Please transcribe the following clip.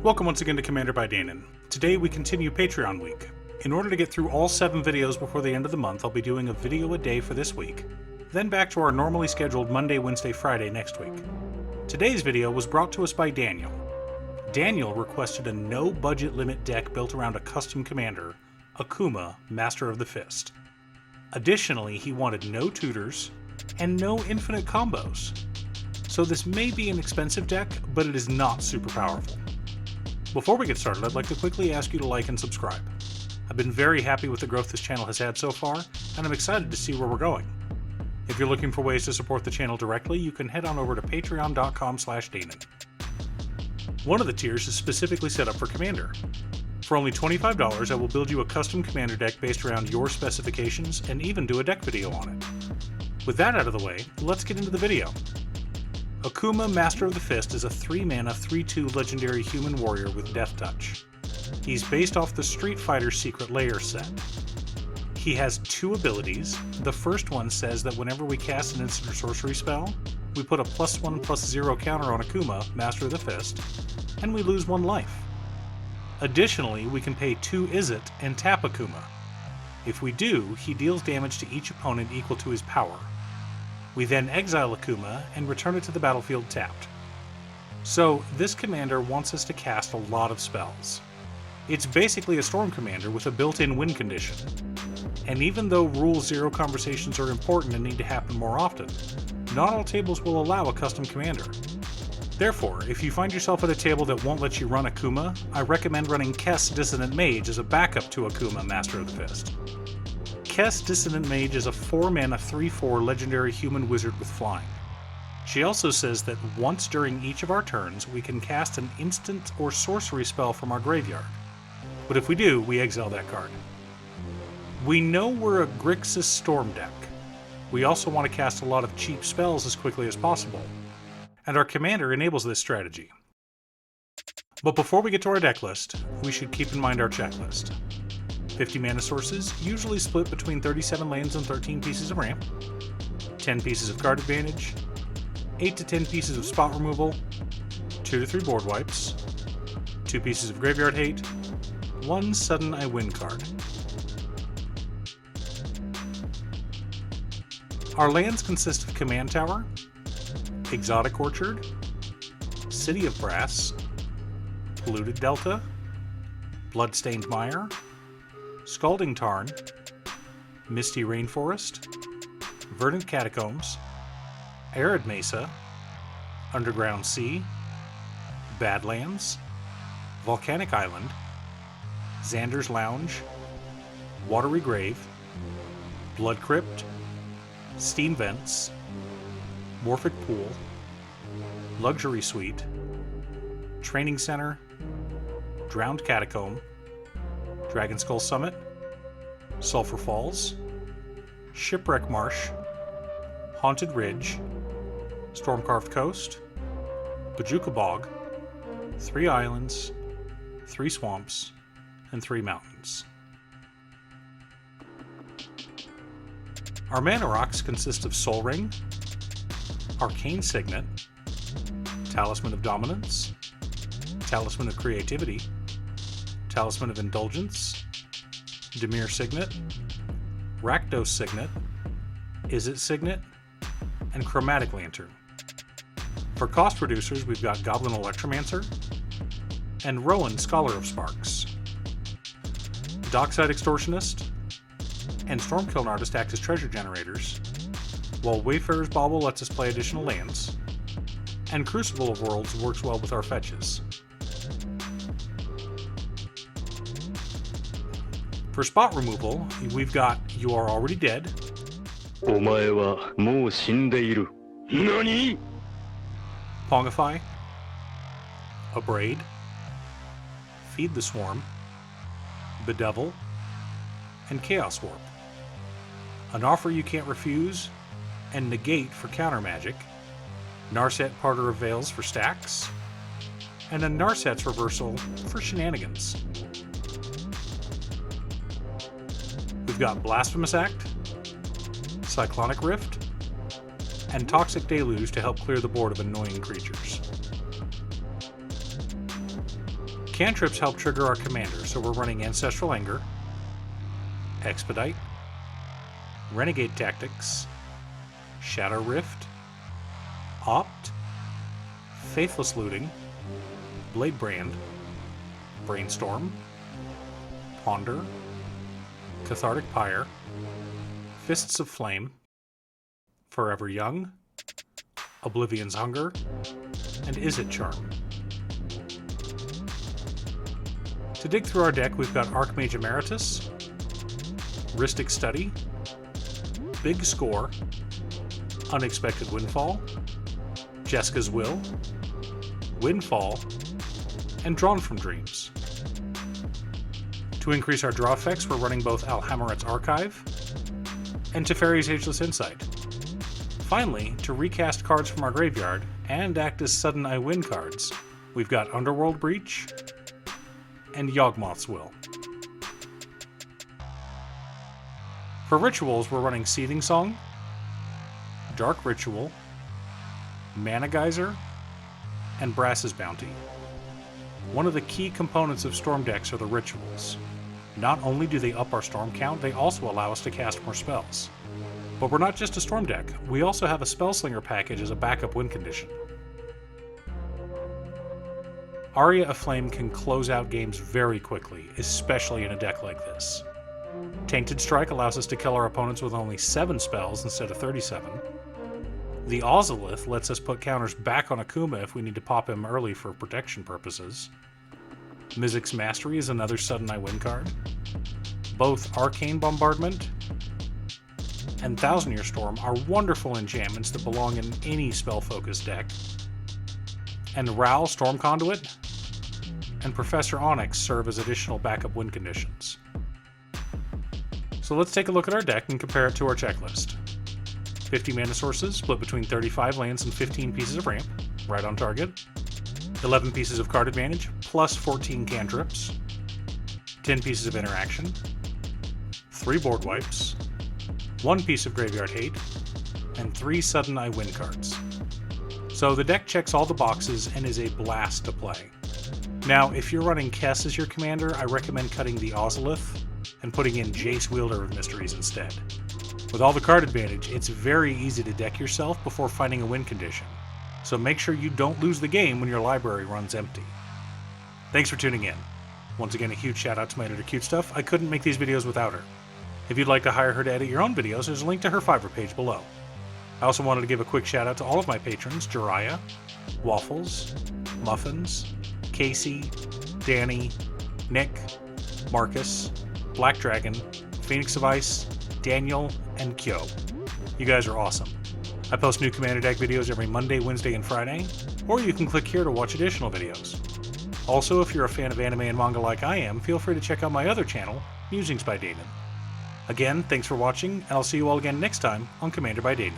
Welcome once again to Commander by Danon. Today we continue Patreon week. In order to get through all 7 videos before the end of the month, I'll be doing a video a day for this week, then back to our normally scheduled Monday, Wednesday, Friday next week. Today's video was brought to us by Daniel. Daniel requested a no-budget limit deck built around a custom commander, Akuma, Master of the Fist. Additionally, he wanted no tutors and no infinite combos. So this may be an expensive deck, but it is not super powerful. Before we get started, I'd like to quickly ask you to like and subscribe. I've been very happy with the growth this channel has had so far, and I'm excited to see where we're going. If you're looking for ways to support the channel directly, you can head on over to patreon.com/Danon. One of the tiers is specifically set up for Commander. For only $25, I will build you a custom Commander deck based around your specifications and even do a deck video on it. With that out of the way, let's get into the video. Akuma, Master of the Fist is a 3-mana, 3/2 legendary human warrior with Death Touch. He's based off the Street Fighter Secret Lair set. He has 2 abilities. The first one says that whenever we cast an instant or sorcery spell, we put a +1/+0 counter on Akuma, Master of the Fist, and we lose 1 life. Additionally, we can pay 2 Izzet and tap Akuma. If we do, he deals damage to each opponent equal to his power. We then exile Akuma and return it to the battlefield tapped. So, this commander wants us to cast a lot of spells. It's basically a Storm Commander with a built-in win condition. And even though Rule 0 conversations are important and need to happen more often, not all tables will allow a custom commander. Therefore, if you find yourself at a table that won't let you run Akuma, I recommend running Kess Dissonant Mage as a backup to Akuma, Master of the Fist. Kess Dissonant Mage is a 4-mana 3/4 legendary human wizard with flying. She also says that once during each of our turns, we can cast an instant or sorcery spell from our graveyard. But if we do, we exile that card. We know we're a Grixis Storm deck. We also want to cast a lot of cheap spells as quickly as possible, and our commander enables this strategy. But before we get to our deck list, we should keep in mind our checklist. 50 mana sources, usually split between 37 lands and 13 pieces of ramp, 10 pieces of card advantage, 8 to 10 pieces of spot removal, 2 to 3 board wipes, 2 pieces of graveyard hate, 1 sudden I win card. Our lands consist of Command Tower, Exotic Orchard, City of Brass, Polluted Delta, Bloodstained Mire, Scalding Tarn, Misty Rainforest, Verdant Catacombs, Arid Mesa, Underground Sea, Badlands, Volcanic Island, Xander's Lounge, Watery Grave, Blood Crypt, Steam Vents, Morphic Pool, Luxury Suite, Training Center, Drowned Catacomb, Dragon Skull Summit, Sulphur Falls, Shipwreck Marsh, Haunted Ridge, Stormcarved Coast, Bajuka Bog, 3 islands, 3 swamps, and 3 mountains. Our mana rocks consist of Soul Ring, Arcane Signet, Talisman of Dominance, Talisman of Creativity, Talisman of Indulgence, Dimir Signet, Rakdos Signet, Izzet Signet, and Chromatic Lantern. For cost reducers, we've got Goblin Electromancer and Rowan Scholar of Sparks. Dockside Extortionist and Stormkiln Artist act as treasure generators, while Wayfarer's Bauble lets us play additional lands, and Crucible of Worlds works well with our fetches. For spot removal, we've got You Are Already Dead, お前はもう死んでいる。何? Pongify, Abrade, Feed the Swarm, Bedevil, and Chaos Warp. An Offer You Can't Refuse, and Negate for counter magic, Narset Parter of Veils for stacks, and a Narset's Reversal for shenanigans. We've got Blasphemous Act, Cyclonic Rift, and Toxic Deluge to help clear the board of annoying creatures. Cantrips help trigger our commander, so we're running Ancestral Anger, Expedite, Renegade Tactics, Shadow Rift, Opt, Faithless Looting, Blade Brand, Brainstorm, Ponder, Cathartic Pyre, Fists of Flame, Forever Young, Oblivion's Hunger, and Is It Charm. To dig through our deck, we've got Archmage Emeritus, Rhystic Study, Big Score, Unexpected Windfall, Jeska's Will, Windfall, and Drawn from Dreams. To increase our draw effects, we're running both Alhammarret's Archive and Teferi's Ageless Insight. Finally, to recast cards from our graveyard and act as sudden I win cards, we've got Underworld Breach and Yawgmoth's Will. For rituals, we're running Seething Song, Dark Ritual, Mana Geyser, and Brass's Bounty. One of the key components of Storm decks are the rituals. Not only do they up our Storm count, they also allow us to cast more spells. But we're not just a Storm deck, we also have a Spellslinger package as a backup win condition. Aria of Flame can close out games very quickly, especially in a deck like this. Tainted Strike allows us to kill our opponents with only 7 spells instead of 37. The Ozolith lets us put counters back on Akuma if we need to pop him early for protection purposes. Mizzix's Mastery is another sudden I win card. Both Arcane Bombardment and Thousand Year Storm are wonderful enchantments that belong in any spell-focused deck. And Ral Storm Conduit and Professor Onyx serve as additional backup win conditions. So let's take a look at our deck and compare it to our checklist. 50 mana sources, split between 35 lands and 15 pieces of ramp, right on target. 11 pieces of card advantage, plus 14 cantrips. 10 pieces of interaction. 3 board wipes. 1 piece of graveyard hate. And 3 sudden I win cards. So the deck checks all the boxes and is a blast to play. Now, if you're running Kess as your commander, I recommend cutting the Ozolith and putting in Jace Wielder of Mysteries instead. With all the card advantage, it's very easy to deck yourself before finding a win condition, so make sure you don't lose the game when your library runs empty. Thanks for tuning in. Once again, a huge shout out to my editor Cute Stuff. I couldn't make these videos without her. If you'd like to hire her to edit your own videos, there's a link to her Fiverr page below. I also wanted to give a quick shout out to all of my patrons: Jiraiya, Waffles, Muffins, Casey, Danny, Nick, Marcus, Black Dragon, Phoenix of Ice, Daniel, and Kyo. You guys are awesome. I post new Commander deck videos every Monday, Wednesday, and Friday, or you can click here to watch additional videos. Also, if you're a fan of anime and manga like I am, feel free to check out my other channel, Musings by Danon. Again, thanks for watching, and I'll see you all again next time on Commander by Danon.